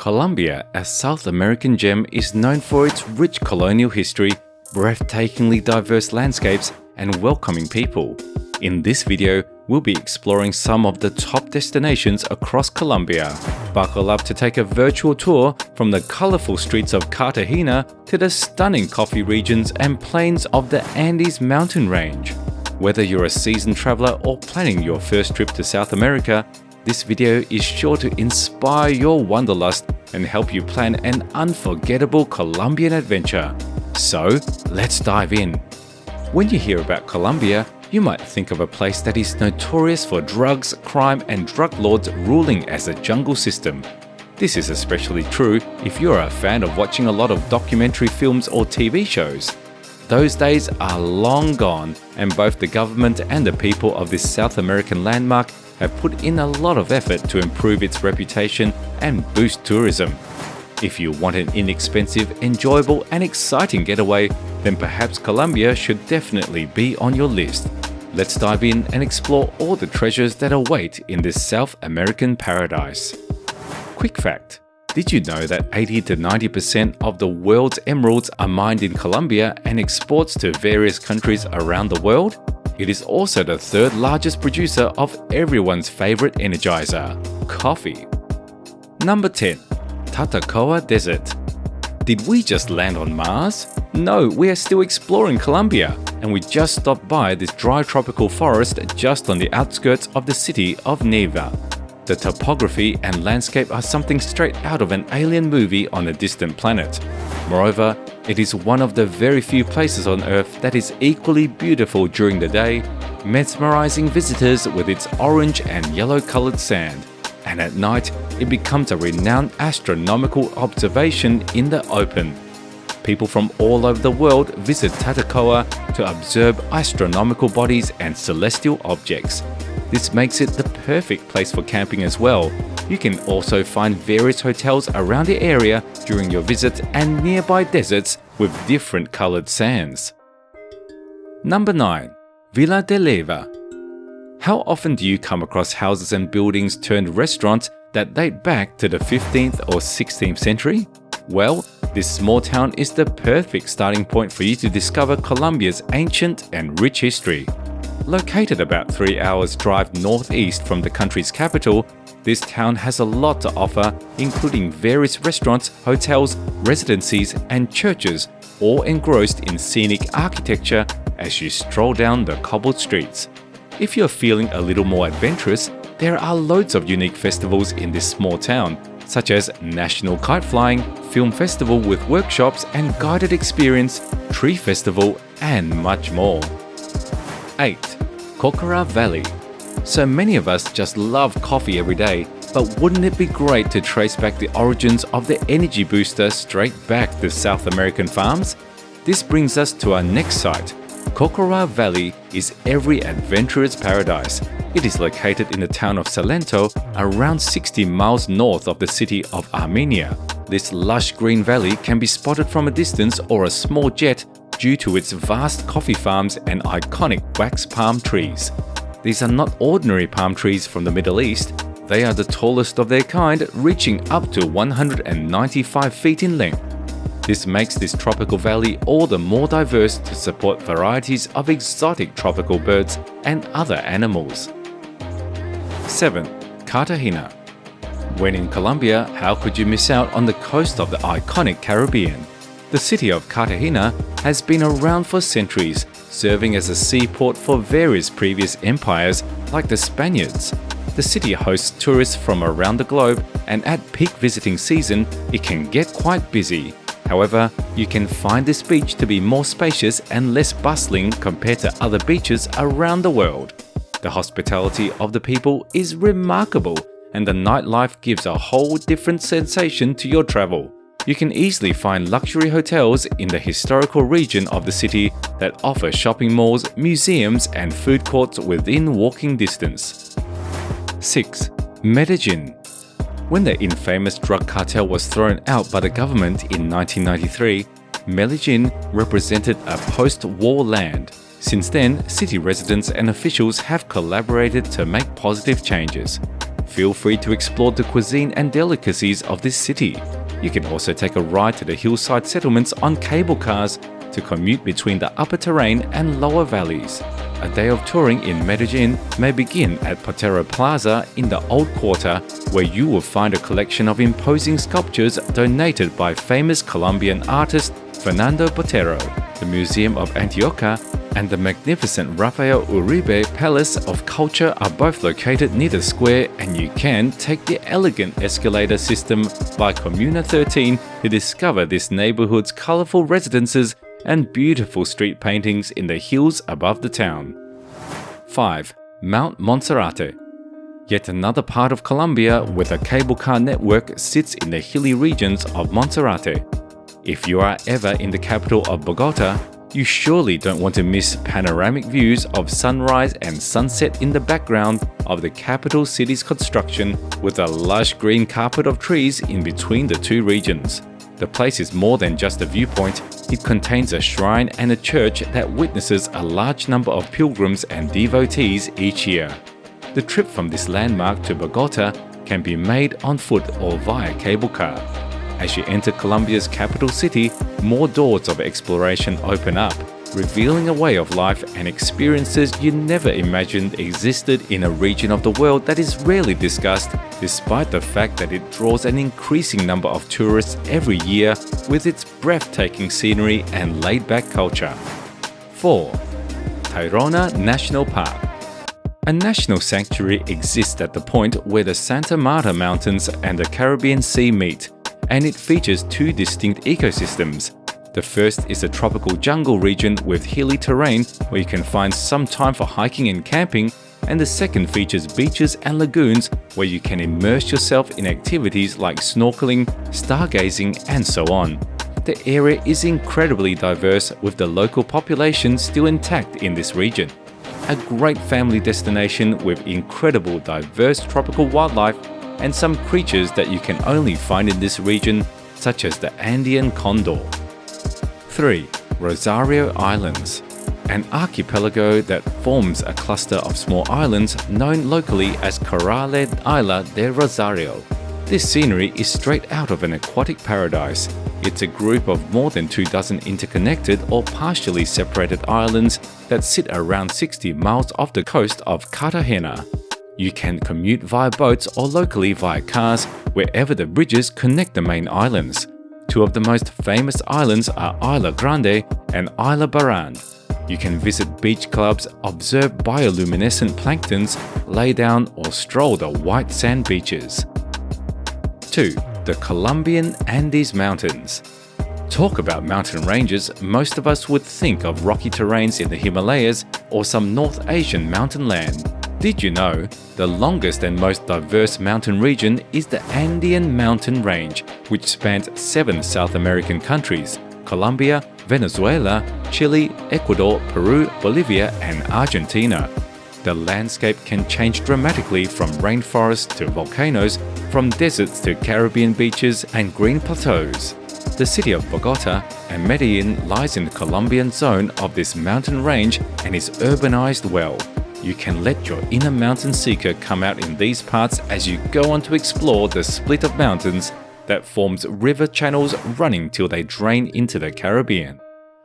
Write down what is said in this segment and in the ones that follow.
Colombia, a South American gem, is known for its rich colonial history, breathtakingly diverse landscapes, and welcoming people. In this video, we'll be exploring some of the top destinations across Colombia. Buckle up to take a virtual tour from the colorful streets of Cartagena to the stunning coffee regions and plains of the Andes mountain range. Whether you're a seasoned traveler or planning your first trip to South America, this video is sure to inspire your wanderlust and help you plan an unforgettable Colombian adventure. So, let's dive in. When you hear about Colombia, you might think of a place that is notorious for drugs, crime, and drug lords ruling as a jungle system. This is especially true if you're a fan of watching a lot of documentary films or TV shows. Those days are long gone, and both the government and the people of this South American landmark have put in a lot of effort to improve its reputation and boost tourism. If you want an inexpensive, enjoyable, and exciting getaway, then perhaps Colombia should definitely be on your list. Let's dive in and explore all the treasures that await in this South American paradise. Quick fact: did you know that 80 to 90% of the world's emeralds are mined in Colombia and exports to various countries around the world? It is also the third largest producer of everyone's favorite energizer, coffee. Number 10. Tatacoa Desert. Did we just land on Mars? No, we are still exploring Colombia, and we just stopped by this dry tropical forest just on the outskirts of the city of Neiva. The topography and landscape are something straight out of an alien movie on a distant planet. Moreover, it is one of the very few places on Earth that is equally beautiful during the day, mesmerizing visitors with its orange and yellow-colored sand. And at night, it becomes a renowned astronomical observation in the open. People from all over the world visit Tatacoa to observe astronomical bodies and celestial objects. This makes it the perfect place for camping as well. You can also find various hotels around the area during your visit and nearby deserts with different colored sands. Number 9. Villa de Leyva. How often do you come across houses and buildings turned restaurants that date back to the 15th or 16th century? Well, this small town is the perfect starting point for you to discover Colombia's ancient and rich history. Located about 3 hours drive northeast from the country's capital, this town has a lot to offer, including various restaurants, hotels, residencies, and churches, all engrossed in scenic architecture as you stroll down the cobbled streets. If you're feeling a little more adventurous, there are loads of unique festivals in this small town, such as National Kite Flying, Film Festival with workshops and guided experience, Tree Festival, and much more. 8. Cocora Valley. So many of us just love coffee every day, but wouldn't it be great to trace back the origins of the energy booster straight back to South American farms? This brings us to our next site. Cocora Valley is every adventurer's paradise. It is located in the town of Salento, around 60 miles north of the city of Armenia. This lush green valley can be spotted from a distance or a small jet due to its vast coffee farms and iconic wax palm trees. These are not ordinary palm trees from the Middle East. They are the tallest of their kind, reaching up to 195 feet in length. This makes this tropical valley all the more diverse to support varieties of exotic tropical birds and other animals. 7. Cartagena. When in Colombia, how could you miss out on the coast of the iconic Caribbean? The city of Cartagena has been around for centuries, serving as a seaport for various previous empires like the Spaniards. The city hosts tourists from around the globe, and at peak visiting season, it can get quite busy. However, you can find this beach to be more spacious and less bustling compared to other beaches around the world. The hospitality of the people is remarkable, and the nightlife gives a whole different sensation to your travel. You can easily find luxury hotels in the historical region of the city that offer shopping malls, museums, and food courts within walking distance. 6. Medellin. When the infamous drug cartel was thrown out by the government in 1993, Medellin represented a post-war land. Since then, city residents and officials have collaborated to make positive changes. Feel free to explore the cuisine and delicacies of this city. You can also take a ride to the hillside settlements on cable cars to commute between the upper terrain and lower valleys. A day of touring in Medellin may begin at Potero Plaza in the Old Quarter, where you will find a collection of imposing sculptures donated by famous Colombian artist Fernando Botero. The Museum of Antioquia and the magnificent Rafael Uribe Palace of Culture are both located near the square, and you can take the elegant escalator system by Comuna 13 to discover this neighborhood's colorful residences and beautiful street paintings in the hills above the town. 5. Mount Monserrate. Yet another part of Colombia with a cable car network sits in the hilly regions of Monserrate. If you are ever in the capital of Bogota, you surely don't want to miss panoramic views of sunrise and sunset in the background of the capital city's construction, with a lush green carpet of trees in between the two regions. The place is more than just a viewpoint. It contains a shrine and a church that witnesses a large number of pilgrims and devotees each year. The trip from this landmark to Bogota can be made on foot or via cable car. As you enter Colombia's capital city, more doors of exploration open up, revealing a way of life and experiences you never imagined existed in a region of the world that is rarely discussed, despite the fact that it draws an increasing number of tourists every year with its breathtaking scenery and laid-back culture. 4. Tayrona National Park. A national sanctuary exists at the point where the Santa Marta Mountains and the Caribbean Sea meet, and it features two distinct ecosystems. The first is a tropical jungle region with hilly terrain where you can find some time for hiking and camping, and the second features beaches and lagoons where you can immerse yourself in activities like snorkeling, stargazing, and so on. The area is incredibly diverse, with the local population still intact in this region. A great family destination with incredible diverse tropical wildlife and some creatures that you can only find in this region, such as the Andean condor. 3. Rosario Islands. An archipelago that forms a cluster of small islands known locally as Corrales de Isla de Rosario. This scenery is straight out of an aquatic paradise. It's a group of more than 24 interconnected or partially separated islands that sit around 60 miles off the coast of Cartagena. You can commute via boats or locally via cars wherever the bridges connect the main islands. Two of the most famous islands are Isla Grande and Isla Baran. You can visit beach clubs, observe bioluminescent planktons, lay down or stroll the white sand beaches. 2. The Colombian Andes Mountains. Talk about mountain ranges, most of us would think of rocky terrains in the Himalayas or some North Asian mountain land. Did you know the longest and most diverse mountain region is the Andean mountain range, which spans 7 South American countries: Colombia, Venezuela, Chile, Ecuador, Peru, Bolivia, and Argentina. The landscape can change dramatically from rainforests to volcanoes, from deserts to Caribbean beaches and green plateaus. The city of Bogota and Medellin lies in the Colombian zone of this mountain range and is urbanized well. You can let your inner mountain seeker come out in these parts as you go on to explore the split of mountains that forms river channels running till they drain into the Caribbean.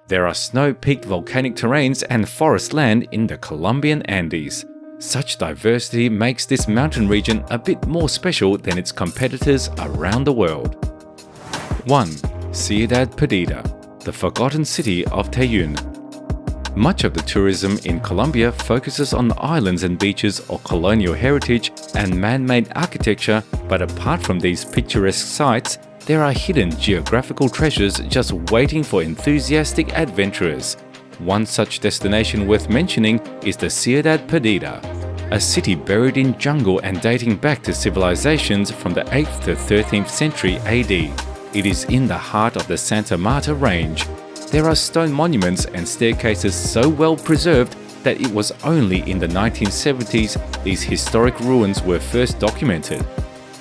There are snow-peaked volcanic terrains and forest land in the Colombian Andes. Such diversity makes this mountain region a bit more special than its competitors around the world. 1. Ciudad Perdida, the forgotten city of Tayun. Much of the tourism in Colombia focuses on islands and beaches or colonial heritage and man-made architecture, but apart from these picturesque sites, there are hidden geographical treasures just waiting for enthusiastic adventurers. One such destination worth mentioning is the Ciudad Perdida, a city buried in jungle and dating back to civilizations from the 8th to 13th century AD. It is in the heart of the Santa Marta Range. There are stone monuments and staircases so well preserved that it was only in the 1970s these historic ruins were first documented.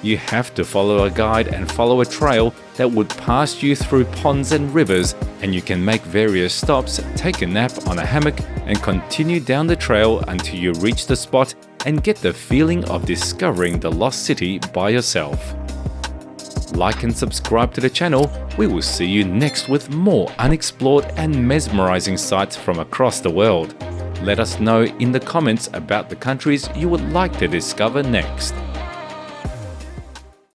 You have to follow a guide and follow a trail that would pass you through ponds and rivers, and you can make various stops, take a nap on a hammock, and continue down the trail until you reach the spot and get the feeling of discovering the lost city by yourself. Like and subscribe to the channel. We will see you next with more unexplored and mesmerizing sights from across the world. Let us know in the comments about the countries you would like to discover next.